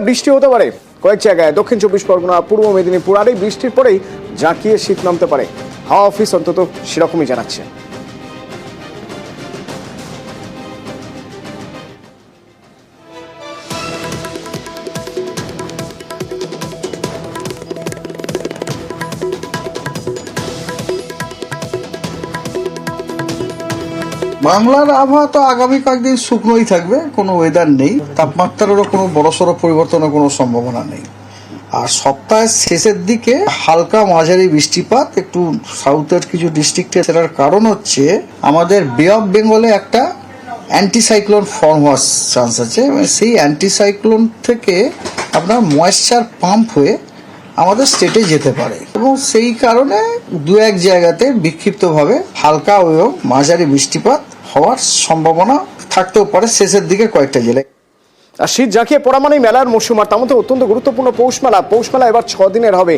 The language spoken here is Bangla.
বৃষ্টি হতে পারে কয়েক জায়গায়। দক্ষিণ 24 পরগনা, পূর্ব মেদিনীপুর আর এই বৃষ্টির পরেই জাঁকিয়ে শীত নামতে পারে। হাওয়া অফিস অন্তত সেরকমই জানাচ্ছে। বাংলার আবহাওয়া তো আগামী কয়েকদিন শুকনোই থাকবে, কোনো ওয়েদার নেই, তাপমাত্রারও কোনো বড়সড় পরিবর্তনের কোনো সম্ভাবনা নেই। আর সপ্তাহের শেষের দিকে হালকা মাঝারি বৃষ্টিপাত একটু সাউথের কিছু ডিস্ট্রিক্টে, সেটার কারণ হচ্ছে আমাদের বে অফ বেঙ্গলে একটা অ্যান্টিসাইক্লোন ফর্ম হওয়ার চান্স আছে। সেই অ্যান্টিসাইক্লোন থেকে আপনার ময়েশ্চার পাম্প হয়ে আমাদের স্টেটে যেতে পারে এবং সেই কারণে দু এক জায়গাতে বিক্ষিপ্তভাবে হালকা এবং মাঝারি বৃষ্টিপাত হওয়ার সম্ভাবনা থাকতেও পারে শেষের দিকে কয়েকটা জেলায়। আর শীত জাঁকিয়ে পড়া মানেই মেলার মরশুম, আর তার মধ্যে অত্যন্ত গুরুত্বপূর্ণ পৌষ মেলা। পৌষ মেলা এবার 6 দিনের হবে।